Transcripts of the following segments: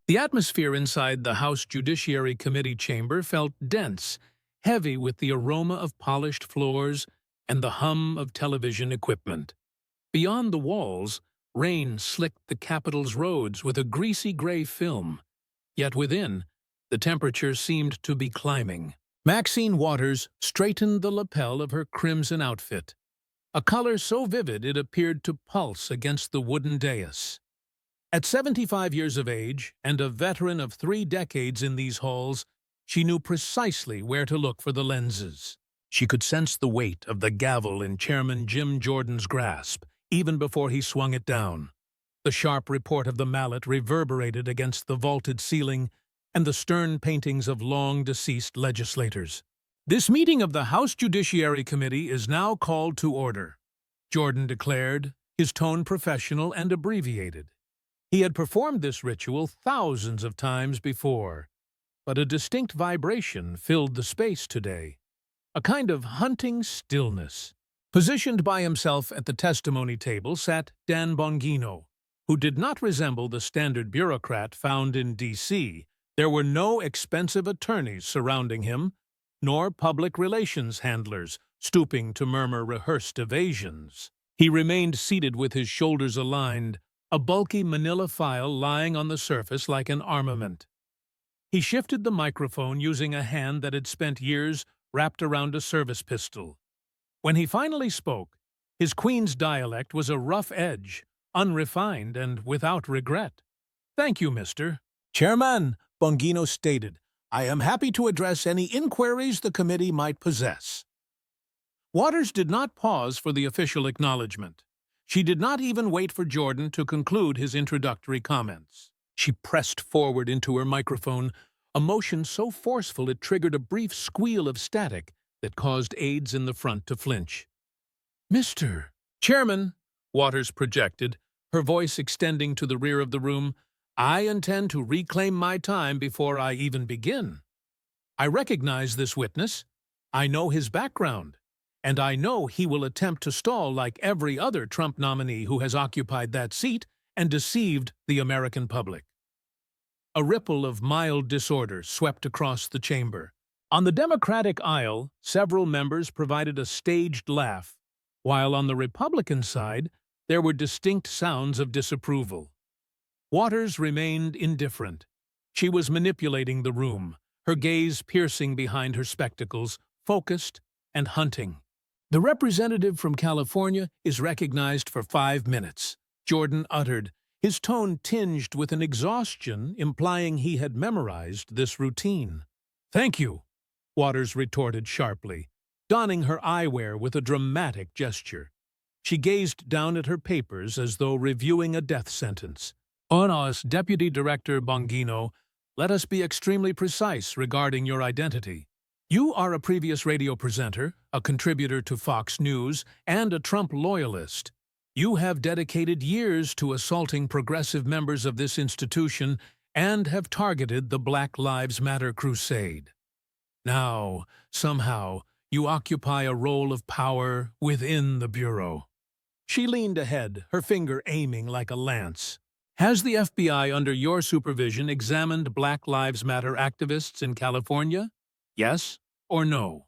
The atmosphere inside the House Judiciary Committee chamber felt dense, heavy with the aroma of polished floors and the hum of television equipment. Beyond the walls, rain slicked the Capitol's roads with a greasy gray film. Yet within, the temperature seemed to be climbing. Maxine Waters straightened the lapel of her crimson outfit, a color so vivid it appeared to pulse against the wooden dais. At 75 years of age and a veteran of 3 decades in these halls, she knew precisely where to look for the lenses. She could sense the weight of the gavel in Chairman Jim Jordan's grasp, even before he swung it down. The sharp report of the mallet reverberated against the vaulted ceiling and the stern paintings of long-deceased legislators. "This meeting of the House Judiciary Committee is now called to order," Jordan declared, his tone professional and abbreviated. He had performed this ritual thousands of times before, but a distinct vibration filled the space today, a kind of hunting stillness. Positioned by himself at the testimony table sat Dan Bongino, who did not resemble the standard bureaucrat found in D.C. There were no expensive attorneys surrounding him, nor public relations handlers stooping to murmur rehearsed evasions. He remained seated with his shoulders aligned, a bulky manila file lying on the surface like an armament. He shifted the microphone using a hand that had spent years wrapped around a service pistol. When he finally spoke, his Queen's dialect was a rough edge, unrefined and without regret. "Thank you, Mr. Chairman," Bongino stated. "I am happy to address any inquiries the committee might possess." Waters did not pause for the official acknowledgement. She did not even wait for Jordan to conclude his introductory comments. She pressed forward into her microphone, a motion so forceful it triggered a brief squeal of static that caused aides in the front to flinch. "Mr. Chairman," Waters projected, her voice extending to the rear of the room, "I intend to reclaim my time before I even begin. I recognize this witness. I know his background. And I know he will attempt to stall like every other Trump nominee who has occupied that seat and deceived the American public." A ripple of mild disorder swept across the chamber. On the Democratic aisle, several members provided a staged laugh, while on the Republican side, there were distinct sounds of disapproval. Waters remained indifferent. She was manipulating the room, her gaze piercing behind her spectacles, focused and hunting. "The representative from California is recognized for 5 minutes," Jordan uttered, his tone tinged with an exhaustion implying he had memorized this routine. "Thank you," Waters retorted sharply, donning her eyewear with a dramatic gesture. She gazed down at her papers as though reviewing a death sentence. "Onos, Deputy Director Bongino, let us be extremely precise regarding your identity. You are a previous radio presenter, a contributor to Fox News, and a Trump loyalist. You have dedicated years to assaulting progressive members of this institution and have targeted the Black Lives Matter crusade. Now, somehow, you occupy a role of power within the Bureau." She leaned ahead, her finger aiming like a lance. "Has the FBI under your supervision examined Black Lives Matter activists in California? Yes or no?"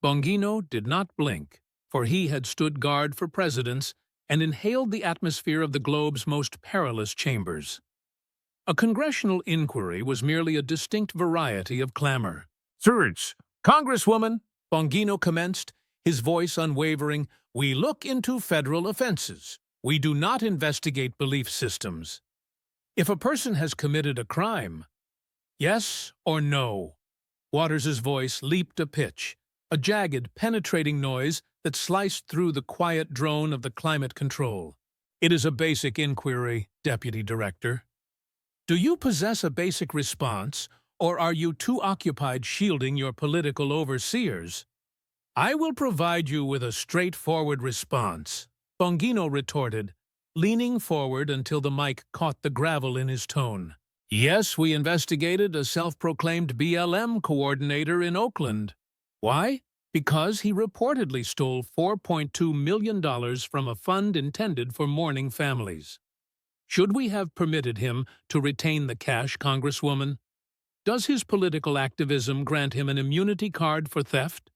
Bongino did not blink, for he had stood guard for presidents and inhaled the atmosphere of the globe's most perilous chambers. A congressional inquiry was merely a distinct variety of clamor. "Sirs, Congresswoman," Bongino commenced, his voice unwavering, "we look into federal offenses. We do not investigate belief systems. If a person has committed a crime, yes or no?" Waters's voice leaped a pitch, a jagged, penetrating noise that sliced through the quiet drone of the climate control. "It is a basic inquiry, Deputy Director." "Do you possess a basic response, or are you too occupied shielding your political overseers?" "I will provide you with a straightforward response," Bongino retorted, leaning forward until the mic caught the gravel in his tone. "Yes, we investigated a self-proclaimed BLM coordinator in Oakland. Why? Because he reportedly stole $4.2 million from a fund intended for mourning families. Should we have permitted him to retain the cash, Congresswoman? Does his political activism grant him an immunity card for theft?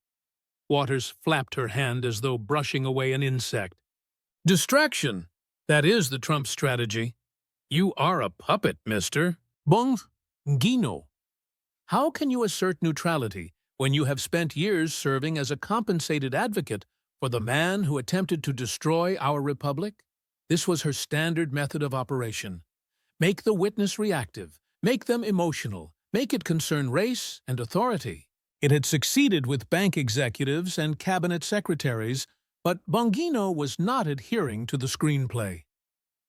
Waters flapped her hand as though brushing away an insect. Distraction. That is the Trump strategy. You are a puppet, Mr. Bongino. How can you assert neutrality when you have spent years serving as a compensated advocate for the man who attempted to destroy our republic? This was her standard method of operation. Make the witness reactive, make them emotional, make it concern race and authority. It had succeeded with bank executives and cabinet secretaries, but Bongino was not adhering to the screenplay.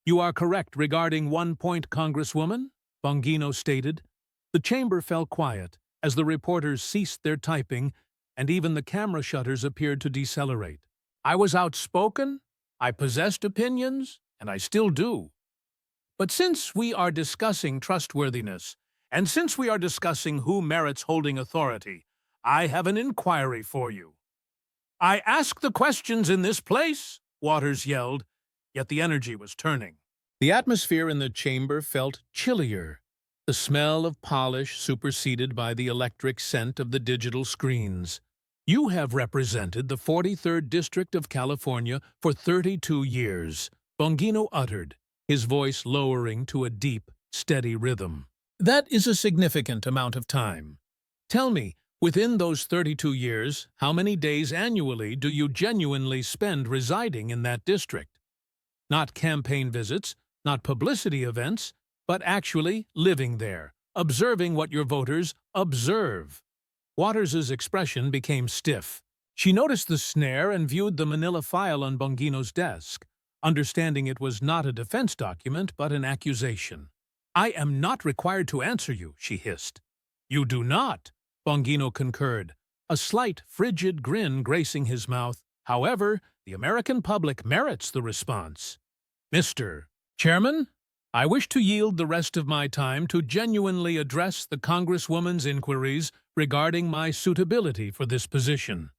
You are correct regarding one point, Congresswoman, Bongino stated. The chamber fell quiet as the reporters ceased their typing and even the camera shutters appeared to decelerate. I was outspoken, I possessed opinions, and I still do. But since we are discussing trustworthiness, and since we are discussing who merits holding authority, I have an inquiry for you. I ask the questions in this place, Waters yelled, yet the energy was turning. The atmosphere in the chamber felt chillier, the smell of polish superseded by the electric scent of the digital screens. You have represented the 43rd District of California for 32 years, Bongino uttered, his voice lowering to a deep, steady rhythm. That is a significant amount of time. Tell me, within those 32 years, how many days annually do you genuinely spend residing in that district? Not campaign visits, not publicity events, but actually living there, observing what your voters observe. Waters's expression became stiff. She noticed the snare and viewed the manila file on Bongino's desk, understanding it was not a defense document but an accusation. I am not required to answer you, she hissed. You do not, Bongino concurred, a slight, frigid grin gracing his mouth. However, the American public merits the response. Mr. Chairman, I wish to yield the rest of my time to genuinely address the Congresswoman's inquiries regarding my suitability for this position.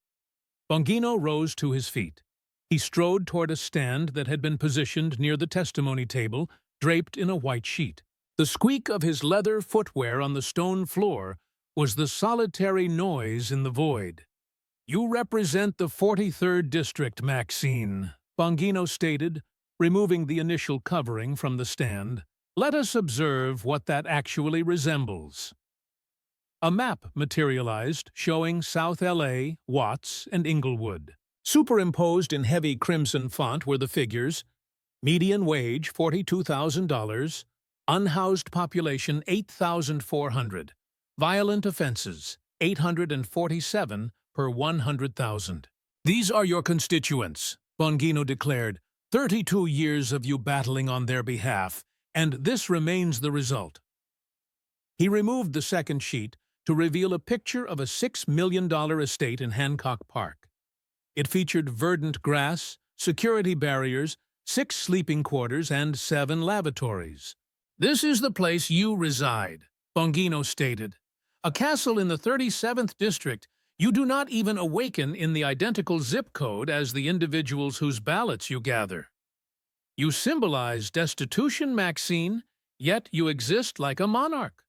Bongino rose to his feet. He strode toward a stand that had been positioned near the testimony table, draped in a white sheet. The squeak of his leather footwear on the stone floor was the solitary noise in the void. You represent the 43rd District, Maxine, Bongino stated, removing the initial covering from the stand. Let us observe what that actually resembles. A map materialized showing South LA, Watts, and Inglewood. Superimposed in heavy crimson font were the figures: median wage $42,000, unhoused population 8,400, violent offenses 847 per 100,000. These are your constituents, Bongino declared, 32 years of you battling on their behalf, and this remains the result. He removed the second sheet to reveal a picture of a $6 million estate in Hancock Park. It featured verdant grass, security barriers, 6 sleeping quarters, and 7 lavatories. This is the place you reside, Bongino stated. A castle in the 37th District. You do not even awaken in the identical zip code as the individuals whose ballots you gather. You symbolize destitution, Maxine, yet you exist like a monarch.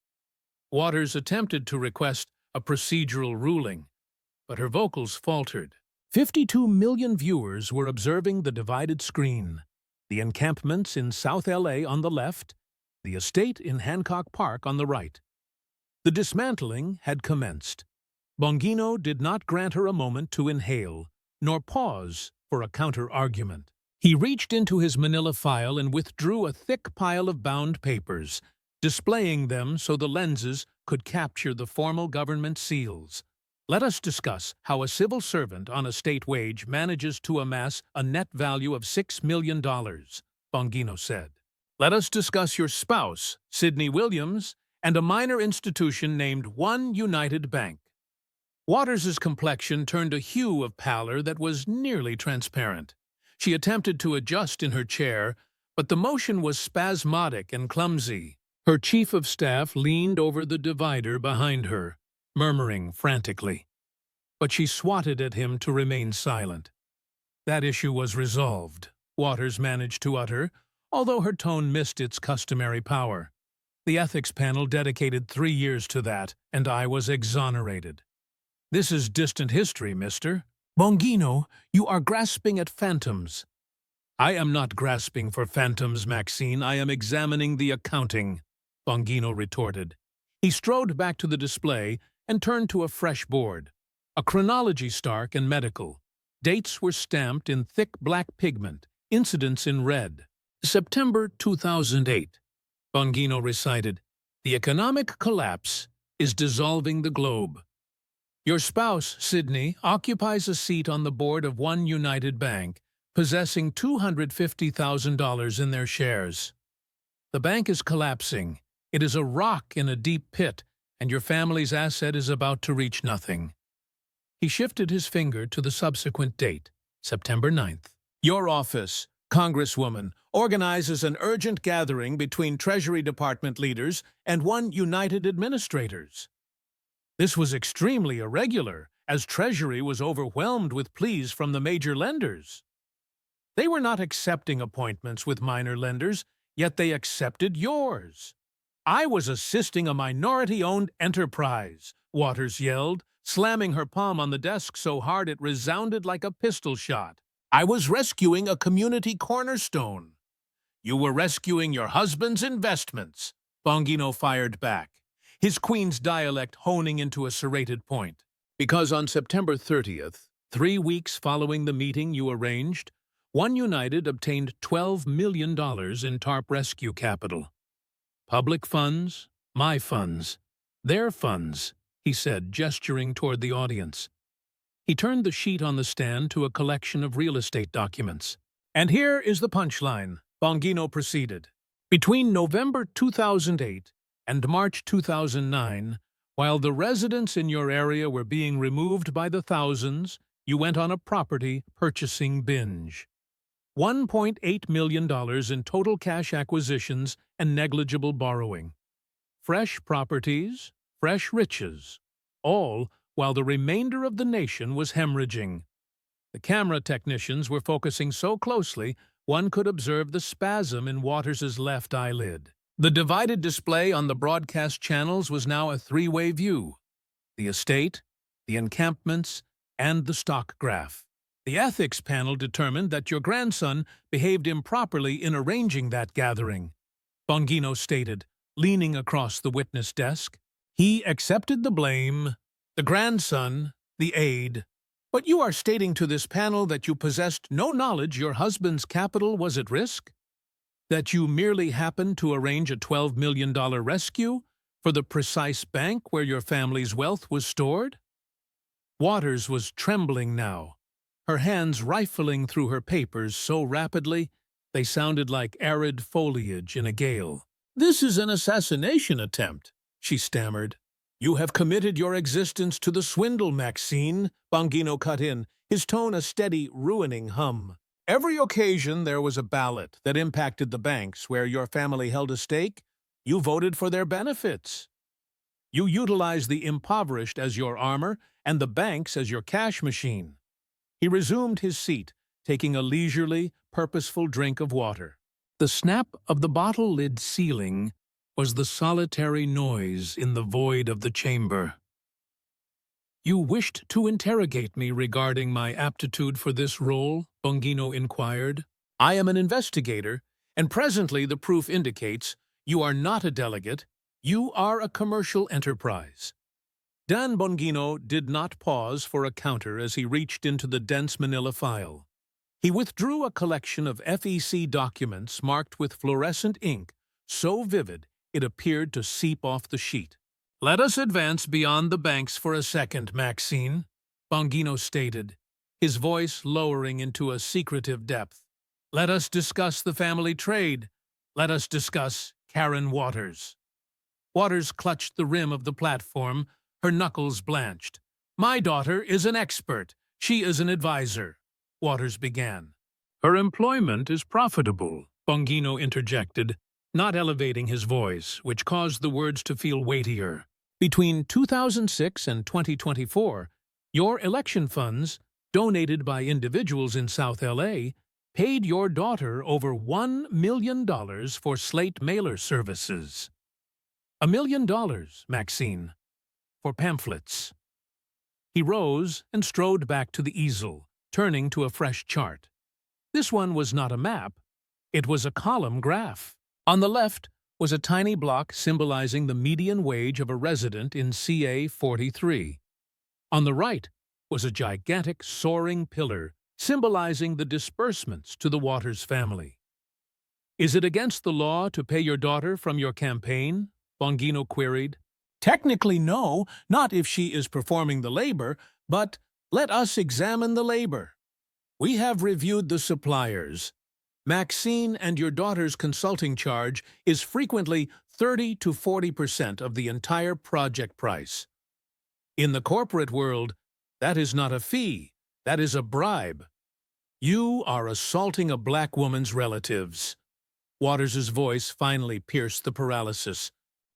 Waters attempted to request a procedural ruling, but her vocals faltered. 52 million viewers were observing the divided screen. The encampments in South LA on the left, the estate in Hancock Park on the right. The dismantling had commenced. Bongino did not grant her a moment to inhale, nor pause for a counter-argument. He reached into his manila file and withdrew a thick pile of bound papers, displaying them so the lenses could capture the formal government seals. Let us discuss how a civil servant on a state wage manages to amass a net value of $6 million, Bongino said. Let us discuss your spouse, Sidney Williams, and a minor institution named One United Bank. Waters's complexion turned a hue of pallor that was nearly transparent. She attempted to adjust in her chair, but the motion was spasmodic and clumsy. Her chief of staff leaned over the divider behind her, murmuring frantically. But she swatted at him to remain silent. That issue was resolved, Waters managed to utter, although her tone missed its customary power. The ethics panel dedicated 3 years to that, and I was exonerated. This is distant history, mister. Bongino, you are grasping at phantoms. I am not grasping for phantoms, Maxine. I am examining the accounting, Bongino retorted. He strode back to the display and turned to a fresh board. A chronology Stark and medical. Dates were stamped in thick black pigment, incidents in red. September 2008. Bongino recited, "The economic collapse is dissolving the globe. Your spouse, Sydney, occupies a seat on the board of one United Bank, possessing $250,000 in their shares. The bank is collapsing. It is a rock in a deep pit, and your family's asset is about to reach nothing." He shifted his finger to the subsequent date, September 9th. Your office, Congresswoman, organizes an urgent gathering between Treasury Department leaders and one United administrators. This was extremely irregular, as Treasury was overwhelmed with pleas from the major lenders. They were not accepting appointments with minor lenders, yet they accepted yours. I was assisting a minority-owned enterprise, Waters yelled, slamming her palm on the desk so hard it resounded like a pistol shot. I was rescuing a community cornerstone. You were rescuing your husband's investments, Bongino fired back, his Queen's dialect honing into a serrated point. Because on September 30th, 3 weeks following the meeting you arranged, One United obtained $12 million in TARP rescue capital. Public funds, my funds, their funds, he said, gesturing toward the audience. He turned the sheet on the stand to a collection of real estate documents. And here is the punchline, Bongino proceeded. Between November 2008 and March 2009, while the residents in your area were being removed by the thousands, you went on a property purchasing binge. $1.8 million in total cash acquisitions and negligible borrowing. Fresh properties, fresh riches, all while the remainder of the nation was hemorrhaging. The camera technicians were focusing so closely one could observe the spasm in Waters's left eyelid. The divided display on the broadcast channels was now a three-way view: the estate, the encampments, and the stock graph. The ethics panel determined that your grandson behaved improperly in arranging that gathering, Bongino stated, leaning across the witness desk. He accepted the blame, the grandson, the aide. But you are stating to this panel that you possessed no knowledge your husband's capital was at risk? That you merely happened to arrange a $12 million rescue for the precise bank where your family's wealth was stored? Waters was trembling now, her hands rifling through her papers so rapidly they sounded like arid foliage in a gale. "This is an assassination attempt," she stammered. "You have committed your existence to the swindle, Maxine," Bongino cut in, his tone a steady, ruining hum. "Every occasion there was a ballot that impacted the banks where your family held a stake, you voted for their benefits. You utilized the impoverished as your armor and the banks as your cash machine." He resumed his seat, taking a leisurely, purposeful drink of water. The snap of the bottle lid sealing was the solitary noise in the void of the chamber. "You wished to interrogate me regarding my aptitude for this role?" Bongino inquired. "I am an investigator, and presently the proof indicates you are not a delegate, you are a commercial enterprise." Dan Bongino did not pause for a counter as he reached into the dense manila file. He withdrew a collection of FEC documents marked with fluorescent ink, so vivid it appeared to seep off the sheet. "Let us advance beyond the banks for a second, Maxine," Bongino stated, his voice lowering into a secretive depth. "Let us discuss the family trade. Let us discuss Karen Waters." Waters clutched the rim of the platform, her knuckles blanched. "My daughter is an expert. She is an advisor," Waters began. "Her employment is profitable," Bongino interjected, not elevating his voice, which caused the words to feel weightier. "Between 2006 and 2024, your election funds, donated by individuals in South LA, paid your daughter over $1 million for slate mailer services. $1 million, Maxine, for pamphlets. He rose and strode back to the easel, turning to a fresh chart. This one was not a map. It was a column graph. On the left was a tiny block symbolizing the median wage of a resident in CA 43. On the right was a gigantic soaring pillar symbolizing the disbursements to the Waters family. "Is it against the law to pay your daughter from your campaign?" Bongino queried. "Technically no, not if she is performing the labor, but let us examine the labor. We have reviewed the suppliers. Maxine and your daughter's consulting charge is frequently 30 to 40% of the entire project price. In the corporate world, that is not a fee, that is a bribe. You are assaulting a black woman's relatives." Waters's voice finally pierced the paralysis.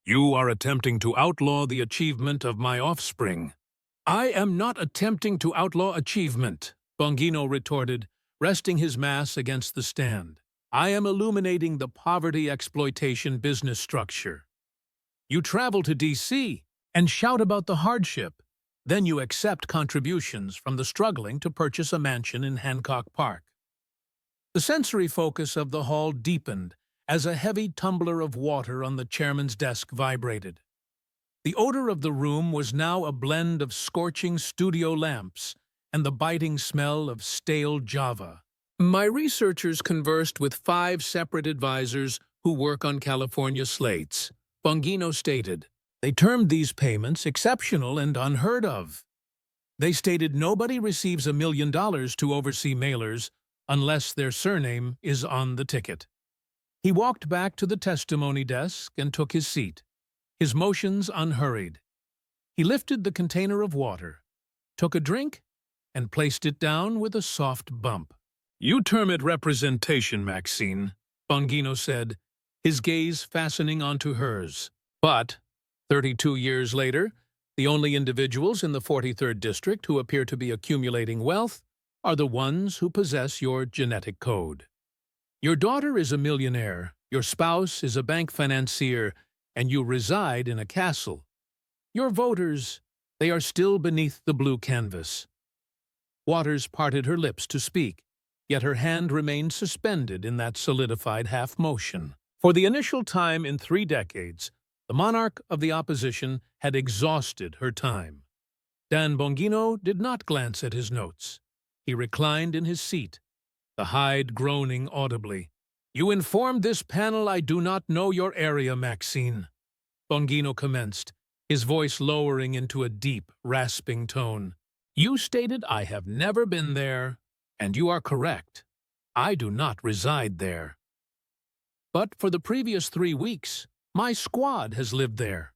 "You are attempting to outlaw the achievement of my offspring." "I am not attempting to outlaw achievement," Bongino retorted, resting his mass against the stand. "I am illuminating the poverty exploitation business structure. You travel to D.C. and shout about the hardship. Then you accept contributions from the struggling to purchase a mansion in Hancock Park." The sensory focus of the hall deepened as a heavy tumbler of water on the chairman's desk vibrated. The odor of the room was now a blend of scorching studio lamps and the biting smell of stale Java. "My researchers conversed with 5 separate advisors who work on California slates," Bongino stated. "They termed these payments exceptional and unheard of. They stated nobody receives $1 million to oversee mailers unless their surname is on the ticket." He walked back to the testimony desk and took his seat, his motions unhurried. He lifted the container of water, took a drink, and placed it down with a soft bump. "You term it representation, Maxine," Bongino said, his gaze fastening onto hers. "But 32 years later, the only individuals in the 43rd District who appear to be accumulating wealth are the ones who possess your genetic code. Your daughter is a millionaire, your spouse is a bank financier, and you reside in a castle. Your voters, they are still beneath the blue canvas." Waters parted her lips to speak, yet her hand remained suspended in that solidified half-motion. For the initial time in 3 decades, the monarch of the opposition had exhausted her time. Dan Bongino did not glance at his notes. He reclined in his seat, the hide groaning audibly. "You informed this panel I do not know your area, Maxine," Bongino commenced, his voice lowering into a deep, rasping tone. "You stated I have never been there, and you are correct. I do not reside there. But for the previous 3 weeks, my squad has lived there.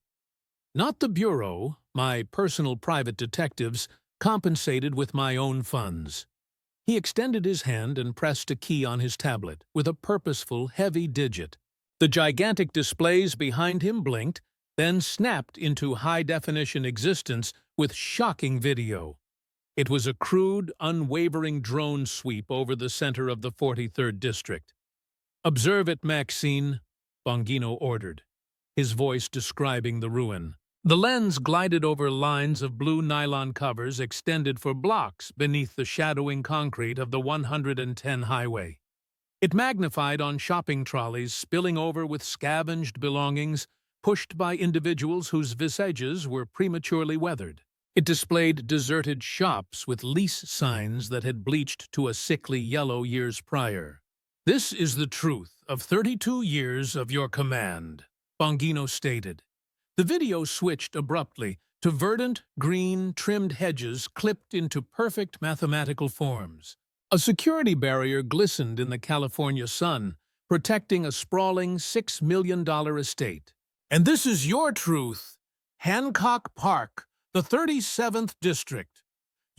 Not the Bureau, my personal private detectives, compensated with my own funds." He extended his hand and pressed a key on his tablet with a purposeful, heavy digit. The gigantic displays behind him blinked, then snapped into high-definition existence with shocking video. It was a crude, unwavering drone sweep over the center of the 43rd District. "Observe it, Maxine," Bongino ordered, his voice describing the ruin. The lens glided over lines of blue nylon covers extended for blocks beneath the shadowing concrete of the 110 highway. It magnified on shopping trolleys spilling over with scavenged belongings pushed by individuals whose visages were prematurely weathered. It displayed deserted shops with lease signs that had bleached to a sickly yellow years prior. "This is the truth of 32 years of your command," Bongino stated. The video switched abruptly to verdant, green, trimmed hedges clipped into perfect mathematical forms. A security barrier glistened in the California sun, protecting a sprawling $6 million estate. "And this is your truth, Hancock Park, the 37th District.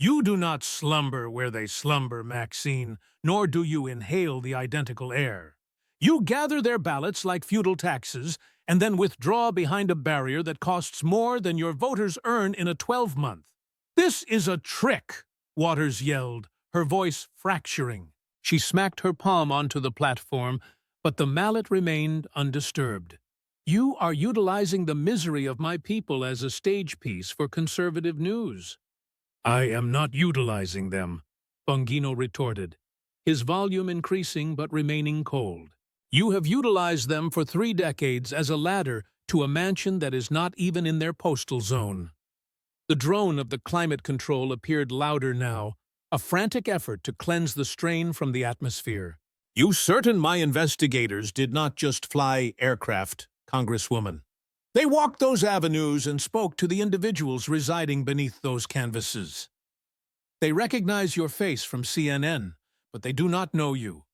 You do not slumber where they slumber, Maxine, nor do you inhale the identical air. You gather their ballots like feudal taxes and then withdraw behind a barrier that costs more than your voters earn in a 12-month. This is a trick," Waters yelled, her voice fracturing. She smacked her palm onto the platform, but the mallet remained undisturbed. You are utilizing the misery of my people as a stage piece for conservative news. I am not utilizing them, Bongino retorted, his volume increasing but remaining cold. You have utilized them for 3 decades as a ladder to a mansion that is not even in their postal zone. The drone of the climate control appeared louder now, a frantic effort to cleanse the strain from the atmosphere. You certain my investigators did not just fly aircraft, Congresswoman. They walked those avenues and spoke to the individuals residing beneath those canvases. They recognize your face from CNN, but they do not know you.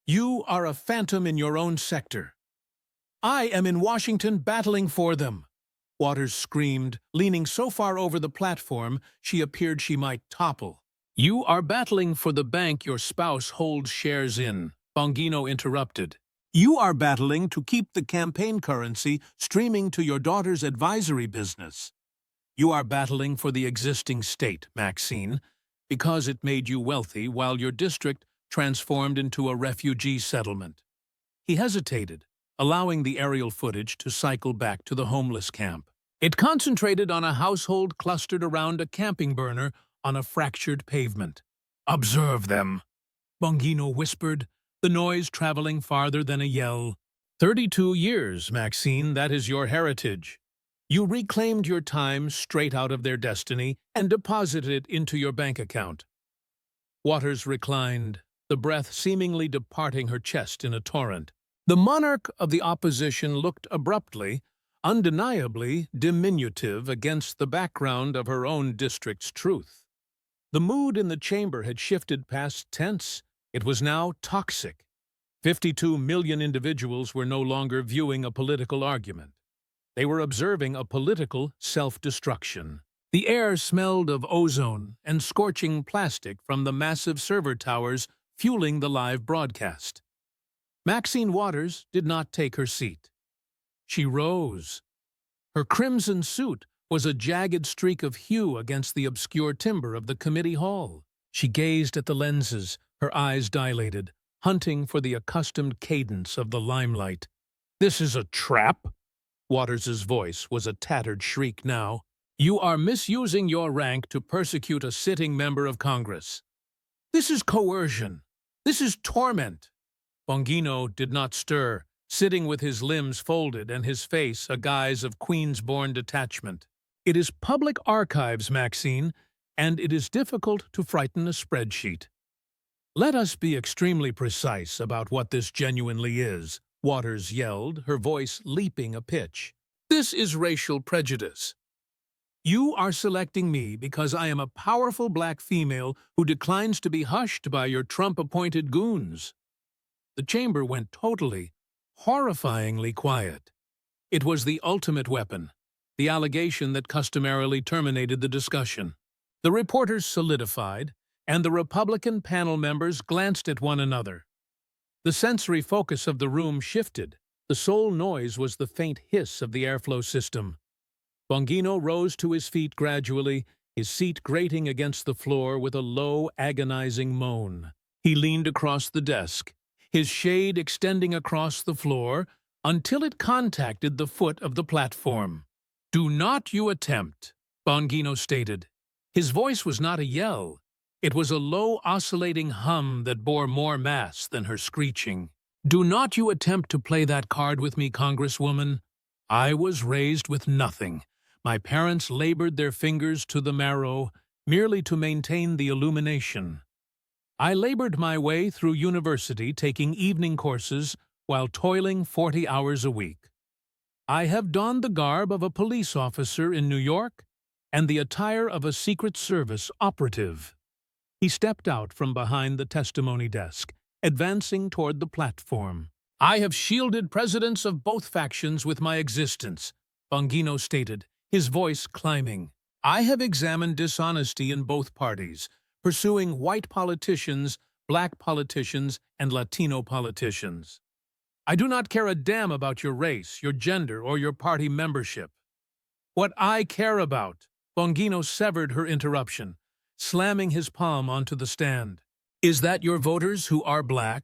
You are a phantom in your own sector. I am in Washington battling for them. Waters screamed, leaning so far over the platform she appeared she might topple. You are battling for the bank your spouse holds shares in, Bongino interrupted. You are battling to keep the campaign currency streaming to your daughter's advisory business. You are battling for the existing state, Maxine, because it made you wealthy while your district transformed into a refugee settlement. He hesitated, allowing the aerial footage to cycle back to the homeless camp. It concentrated on a household clustered around a camping burner on a fractured pavement. Observe them, Bongino whispered, the noise traveling farther than a yell. 32 years, Maxine, that is your heritage. You reclaimed your time straight out of their destiny and deposited it into your bank account. Waters reclined, the breath seemingly departing her chest in a torrent. The monarch of the opposition looked abruptly, undeniably diminutive against the background of her own district's truth. The mood in the chamber had shifted past tense. It was now toxic. 52 million individuals were no longer viewing a political argument. They were observing a political self-destruction. The air smelled of ozone and scorching plastic from the massive server towers fueling the live broadcast. Maxine Waters did not take her seat. She rose. Her crimson suit was a jagged streak of hue against the obscure timber of the committee hall. She gazed at the lenses, her eyes dilated, hunting for the accustomed cadence of the limelight. This is a trap? Waters's voice was a tattered shriek now. You are misusing your rank to persecute a sitting member of Congress. This is coercion. This is torment. Bongino did not stir, sitting with his limbs folded and his face a guise of Queens-born detachment. It is public archives, Maxine, and it is difficult to frighten a spreadsheet. Let us be extremely precise about what this genuinely is, Waters yelled, her voice leaping a pitch. This is racial prejudice. You are selecting me because I am a powerful black female who declines to be hushed by your Trump-appointed goons. The chamber went totally, horrifyingly quiet. It was the ultimate weapon, the allegation that customarily terminated the discussion. The reporters solidified, and the Republican panel members glanced at one another. The sensory focus of the room shifted. The sole noise was the faint hiss of the airflow system. Bongino rose to his feet gradually, his seat grating against the floor with a low, agonizing moan. He leaned across the desk, his shade extending across the floor until it contacted the foot of the platform. Do not you attempt, Bongino stated. His voice was not a yell. It was a low, oscillating hum that bore more mass than her screeching. Do not you attempt to play that card with me, Congresswoman. I was raised with nothing. My parents labored their fingers to the marrow, merely to maintain the illumination. I labored my way through university, taking evening courses while toiling 40 hours a week. I have donned the garb of a police officer in New York and the attire of a Secret Service operative. He stepped out from behind the testimony desk, advancing toward the platform. I have shielded presidents of both factions with my existence, Bongino stated, his voice climbing. I have examined dishonesty in both parties, pursuing white politicians, black politicians, and Latino politicians. I do not care a damn about your race, your gender, or your party membership. What I care about, Bongino severed her interruption, slamming his palm onto the stand. Is that your voters who are black,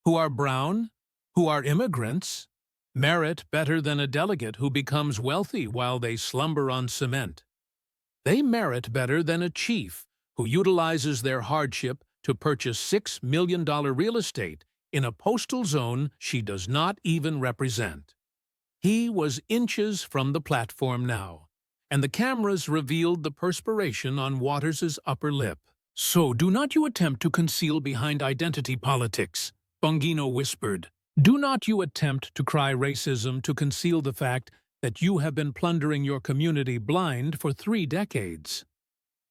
who are brown, who are immigrants, merit better than a delegate who becomes wealthy while they slumber on cement? They merit better than a chief who utilizes their hardship to purchase $6 million real estate in a postal zone she does not even represent. He was inches from the platform now, and the cameras revealed the perspiration on Waters's upper lip. "So do not you attempt to conceal behind identity politics," Bongino whispered. "Do not you attempt to cry racism to conceal the fact that you have been plundering your community blind for 3 decades.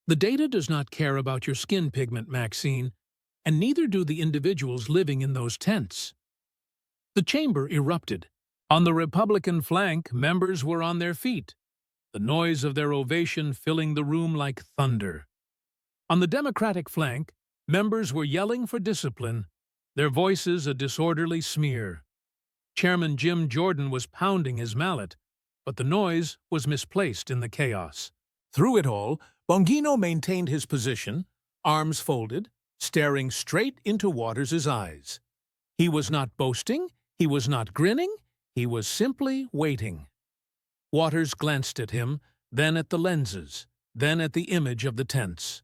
The data does not care about your skin pigment, Maxine, and neither do the individuals living in those tents." The chamber erupted. On the Republican flank, members were on their feet, the noise of their ovation filling the room like thunder. On the Democratic flank, members were yelling for discipline, their voices a disorderly smear. Chairman Jim Jordan was pounding his mallet, but the noise was misplaced in the chaos. Through it all, Bongino maintained his position, arms folded, staring straight into Waters's eyes. He was not boasting, he was not grinning, he was simply waiting. Waters glanced at him, then at the lenses, then at the image of the tents.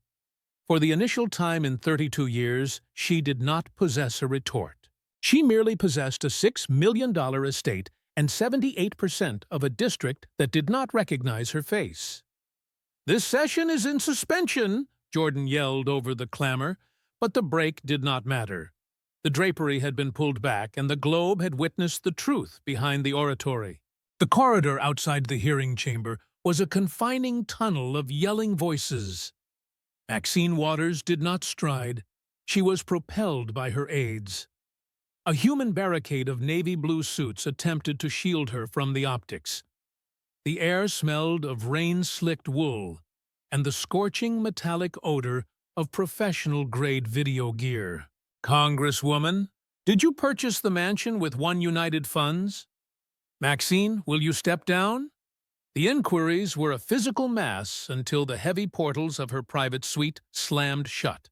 For the initial time in 32 years, she did not possess a retort. She merely possessed a $6 million estate and 78% of a district that did not recognize her face. "This session is in suspension," Jordan yelled over the clamor, but the break did not matter. The drapery had been pulled back, and the globe had witnessed the truth behind the oratory. The corridor outside the hearing chamber was a confining tunnel of yelling voices. Maxine Waters did not stride. She was propelled by her aides. A human barricade of navy blue suits attempted to shield her from the optics. The air smelled of rain-slicked wool and the scorching metallic odor of professional-grade video gear. "Congresswoman, did you purchase the mansion with One United funds? Maxine, will you step down?" The inquiries were a physical mass until the heavy portals of her private suite slammed shut.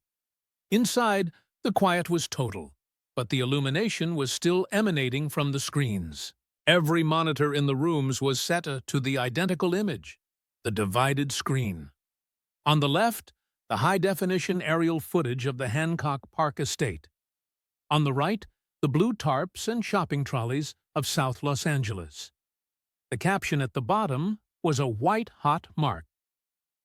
Inside, the quiet was total, but the illumination was still emanating from the screens. Every monitor in the rooms was set to the identical image, the divided screen. On the left, the high-definition aerial footage of the Hancock Park estate. On the right, the blue tarps and shopping trolleys of South Los Angeles. The caption at the bottom was a white-hot mark.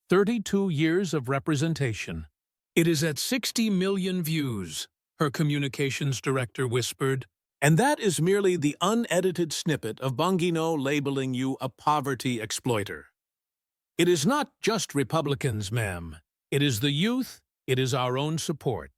32 years of representation. "It is at 60 million views," her communications director whispered. "And that is merely the unedited snippet of Bongino labeling you a poverty exploiter. It is not just Republicans, ma'am. It is the youth, it is our own support."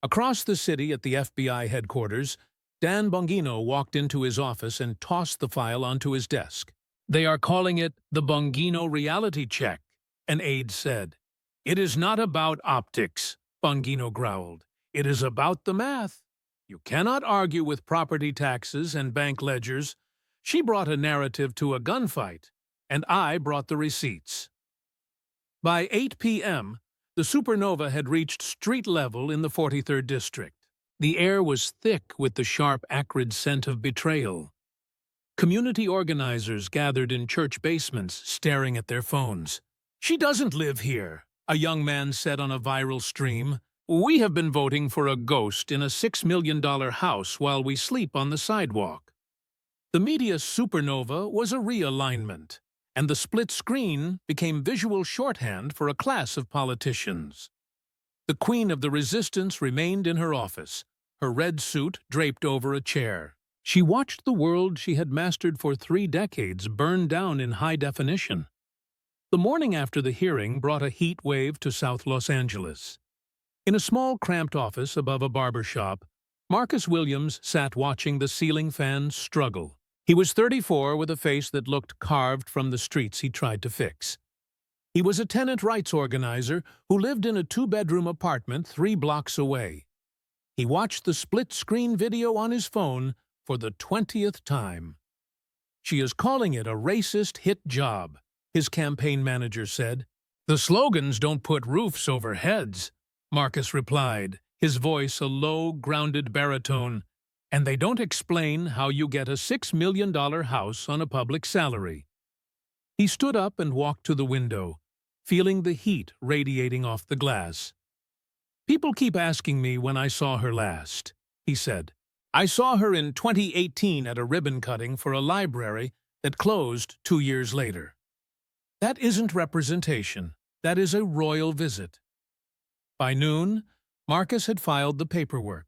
Across the city at the FBI headquarters, Dan Bongino walked into his office and tossed the file onto his desk. "They are calling it the Bongino reality check," an aide said. "It is not about optics," Bongino growled. "It is about the math. You cannot argue with property taxes and bank ledgers. She brought a narrative to a gunfight, and I brought the receipts." By 8 p.m., the supernova had reached street level in the 43rd District. The air was thick with the sharp, acrid scent of betrayal. Community organizers gathered in church basements, staring at their phones. "She doesn't live here," a young man said on a viral stream. "We have been voting for a ghost in a $6 million house while we sleep on the sidewalk." The media supernova was a realignment, and the split screen became visual shorthand for a class of politicians. The queen of the resistance remained in her office, her red suit draped over a chair. She watched the world she had mastered for 3 decades burn down in high definition. The morning after the hearing brought a heat wave to South Los Angeles. In a small, cramped office above a barber shop, Marcus Williams sat watching the ceiling fan struggle. He was 34 with a face that looked carved from the streets he tried to fix. He was a tenant rights organizer who lived in a 2-bedroom apartment 3 blocks away. He watched the split-screen video on his phone for the 20th time. "She is calling it a racist hit job," his campaign manager said. "The slogans don't put roofs over heads," Marcus replied, his voice a low, grounded baritone. "And they don't explain how you get a $6 million house on a public salary." He stood up and walked to the window, feeling the heat radiating off the glass. "People keep asking me when I saw her last," he said. "I saw her in 2018 at a ribbon cutting for a library that closed 2 years later. That isn't representation. That is a royal visit." By noon, Marcus had filed the paperwork.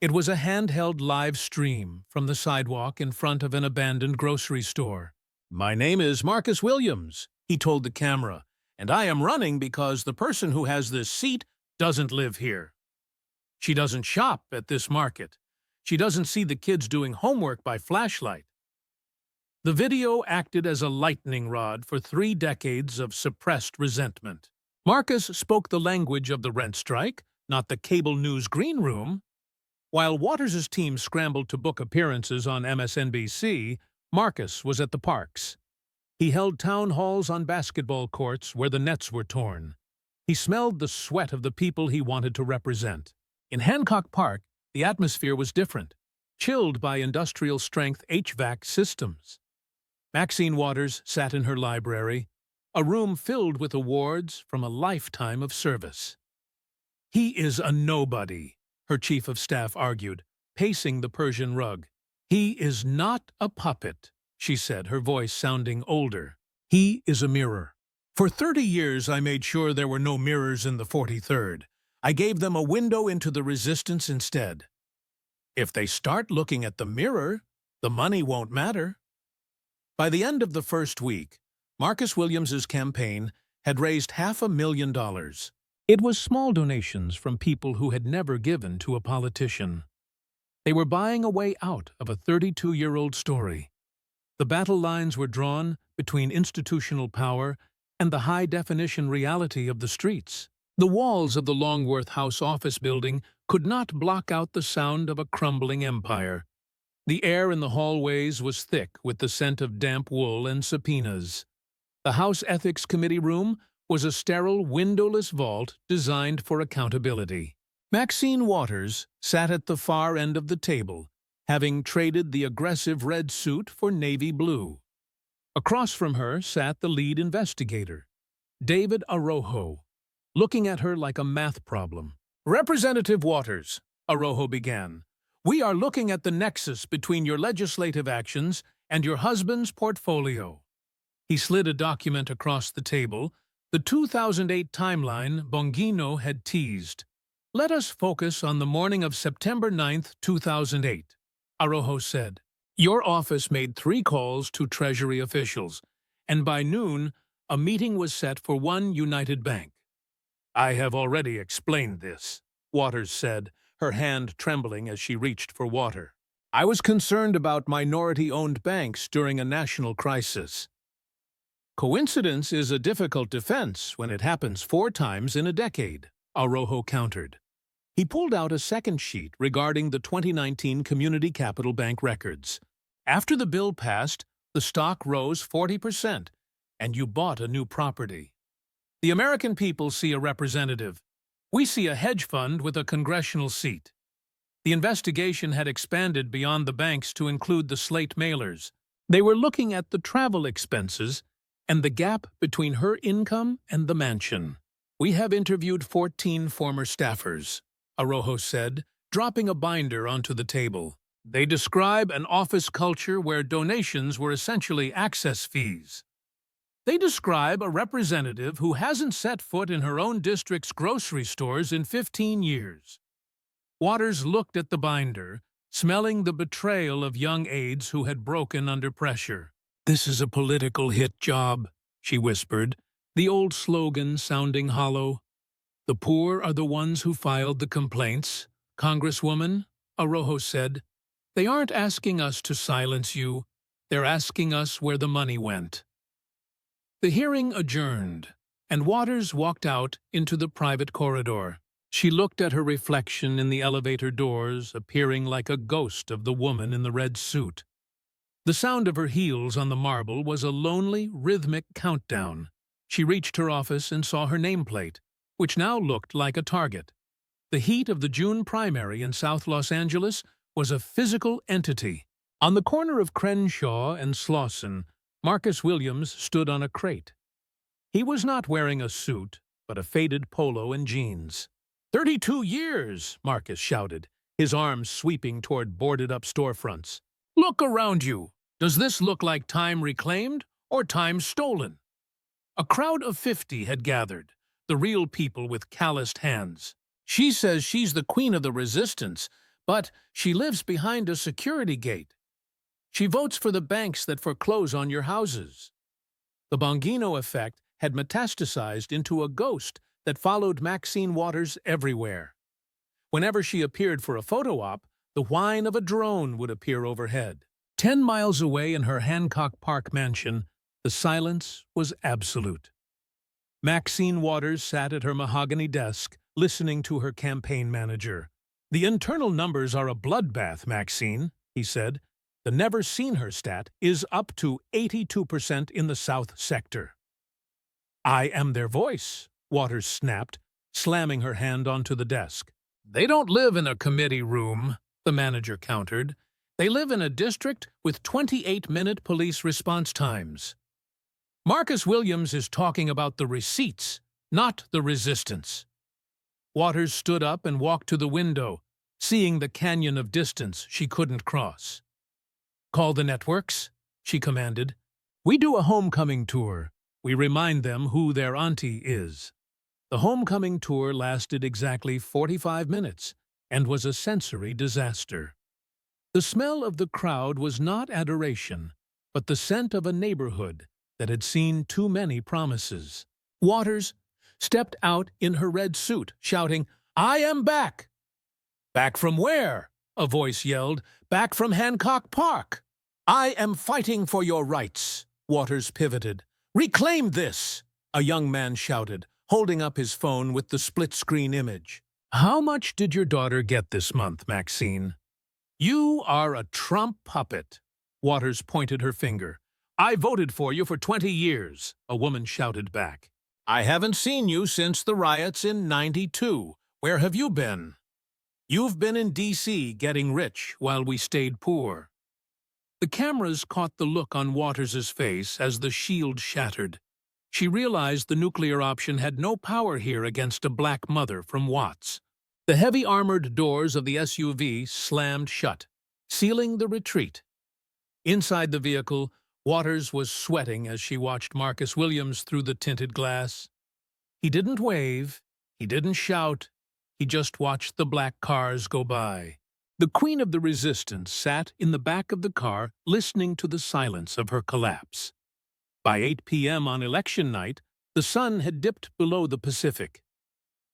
It was a handheld live stream from the sidewalk in front of an abandoned grocery store. "My name is Marcus Williams," he told the camera, "and I am running because the person who has this seat doesn't live here. She doesn't shop at this market. She doesn't see the kids doing homework by flashlight." The video acted as a lightning rod for 3 decades of suppressed resentment. Marcus spoke the language of the rent strike, not the cable news green room. While Waters' team scrambled to book appearances on MSNBC, Marcus was at the parks. He held town halls on basketball courts where the nets were torn. He smelled the sweat of the people he wanted to represent. In Hancock Park, the atmosphere was different, chilled by industrial-strength HVAC systems. Maxine Waters sat in her library, a room filled with awards from a lifetime of service. "He is a nobody," her chief of staff argued, pacing the Persian rug. "He is not a puppet," she said, her voice sounding older. "He is a mirror. For 30 years I made sure there were no mirrors in the 43rd. I gave them a window into the resistance instead. If they start looking at the mirror, the money won't matter." By the end of the first week, Marcus Williams's campaign had raised $500,000. It was small donations from people who had never given to a politician. They were buying a way out of a 32-year-old story. The battle lines were drawn between institutional power and the high-definition reality of the streets. The walls of the Longworth House office building could not block out the sound of a crumbling empire. The air in the hallways was thick with the scent of damp wool and subpoenas. The House Ethics Committee room was a sterile, windowless vault designed for accountability. Maxine Waters sat at the far end of the table, having traded the aggressive red suit for navy blue. Across from her sat the lead investigator, David Arrojo, looking at her like a math problem. "Representative Waters," Arrojo began, "we are looking at the nexus between your legislative actions and your husband's portfolio." He slid a document across the table, the 2008 timeline Bongino had teased. "Let us focus on the morning of September 9, 2008, Arrojo said. "Your office made 3 calls to Treasury officials, and by noon, a meeting was set for One United Bank." "I have already explained this," Waters said, her hand trembling as she reached for water. "I was concerned about minority-owned banks during a national crisis." "Coincidence is a difficult defense when it happens 4 times in a decade," Arrojo countered. He pulled out a second sheet regarding the 2019 Community Capital Bank records. "After the bill passed, the stock rose 40%, and you bought a new property. The American people see a representative. We see a hedge fund with a congressional seat." The investigation had expanded beyond the banks to include the slate mailers. They were looking at the travel expenses and the gap between her income and the mansion. "We have interviewed 14 former staffers," Arrojo said, dropping a binder onto the table. "They describe an office culture where donations were essentially access fees. They describe a representative who hasn't set foot in her own district's grocery stores in 15 years. Waters looked at the binder, smelling the betrayal of young aides who had broken under pressure. "This is a political hit job," she whispered, the old slogan sounding hollow. "The poor are the ones who filed the complaints, Congresswoman," Arrojo said. "They aren't asking us to silence you. They're asking us where the money went." The hearing adjourned, and Waters walked out into the private corridor. She looked at her reflection in the elevator doors, appearing like a ghost of the woman in the red suit. The sound of her heels on the marble was a lonely, rhythmic countdown. She reached her office and saw her nameplate, which now looked like a target. The heat of the June primary in South Los Angeles was a physical entity. On the corner of Crenshaw and Slauson, Marcus Williams stood on a crate. He was not wearing a suit, but a faded polo and jeans. 32 years, Marcus shouted, his arms sweeping toward boarded-up storefronts. Look around you. Does this look like time reclaimed or time stolen? A crowd of 50 had gathered, the real people with calloused hands. She says she's the queen of the resistance, but she lives behind a security gate. She votes for the banks that foreclose on your houses. The Bongino effect had metastasized into a ghost that followed Maxine Waters everywhere. Whenever she appeared for a photo op, the whine of a drone would appear overhead. 10 miles away in her Hancock Park mansion, the silence was absolute. Maxine Waters sat at her mahogany desk, listening to her campaign manager. The internal numbers are a bloodbath, Maxine, he said. The never-seen-her stat is up to 82% in the South sector. I am their voice, Waters snapped, slamming her hand onto the desk. They don't live in a committee room, the manager countered. They live in a district with 28-minute police response times. Marcus Williams is talking about the receipts, not the resistance. Waters stood up and walked to the window, seeing the canyon of distance she couldn't cross. Call the networks, she commanded. We do a homecoming tour. We remind them who their auntie is. The homecoming tour lasted exactly 45 minutes and was a sensory disaster. The smell of the crowd was not adoration, but the scent of a neighborhood that had seen too many promises. Waters stepped out in her red suit, shouting, I am back! Back from where? A voice yelled. Back from Hancock Park. I am fighting for your rights, Waters pivoted. Reclaim this, a young man shouted, holding up his phone with the split-screen image. How much did your daughter get this month, Maxine? You are a Trump puppet. Waters pointed her finger. I voted for you for 20 years, a woman shouted back. I haven't seen you since the riots in '92. Where have you been? You've been in D.C. getting rich while we stayed poor. The cameras caught the look on Waters' face as the shield shattered. She realized the nuclear option had no power here against a black mother from Watts. The heavy armored doors of the SUV slammed shut, sealing the retreat. Inside the vehicle, Waters was sweating as she watched Marcus Williams through the tinted glass. He didn't wave, he didn't shout, he just watched the black cars go by. The Queen of the Resistance sat in the back of the car listening to the silence of her collapse. By 8 p.m. on election night, the sun had dipped below the Pacific.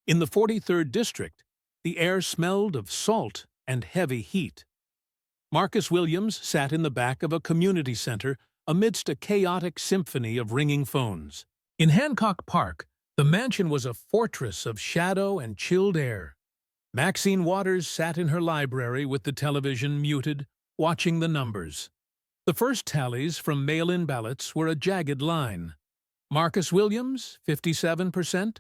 In the 43rd District, the air smelled of salt and heavy heat. Marcus Williams sat in the back of a community center amidst a chaotic symphony of ringing phones. In Hancock Park, the mansion was a fortress of shadow and chilled air. Maxine Waters sat in her library with the television muted, watching the numbers. The first tallies from mail-in ballots were a jagged line. Marcus Williams, 57%.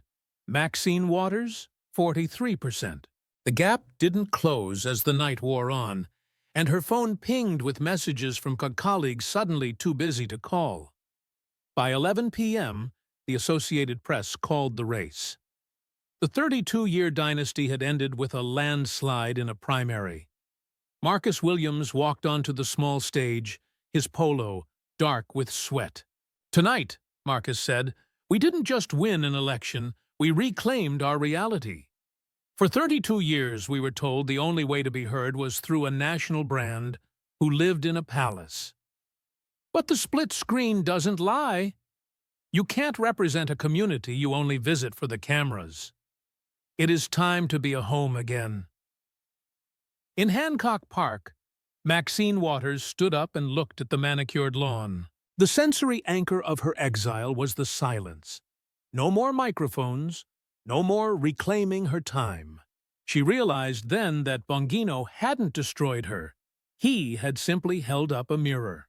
Maxine Waters, 43%. The gap didn't close as the night wore on, and her phone pinged with messages from colleagues suddenly too busy to call. By 11 p.m., the Associated Press called the race. The 32-year dynasty had ended with a landslide in a primary. Marcus Williams walked onto the small stage, his polo dark with sweat. Tonight, Marcus said, we didn't just win an election, we reclaimed our reality. For 32 years, we were told the only way to be heard was through a national brand who lived in a palace. But the split screen doesn't lie. You can't represent a community you only visit for the cameras. It is time to be a home again. In Hancock Park, Maxine Waters stood up and looked at the manicured lawn. The sensory anchor of her exile was the silence. No more microphones, no more reclaiming her time. She realized then that Bongino hadn't destroyed her. He had simply held up a mirror.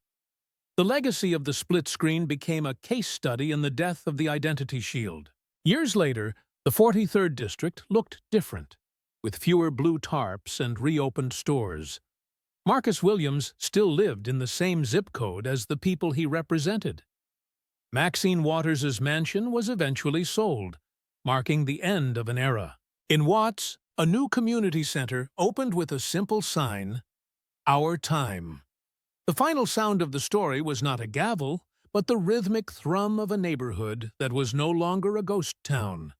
The legacy of the split screen became a case study in the death of the identity shield. Years later, the 43rd District looked different. with fewer blue tarps and reopened stores. Marcus Williams still lived in the same zip code as the people he represented. Maxine Waters's mansion was eventually sold, marking the end of an era. In Watts, a new community center opened with a simple sign, "Our Time." The final sound of the story was not a gavel, but the rhythmic thrum of a neighborhood that was no longer a ghost town.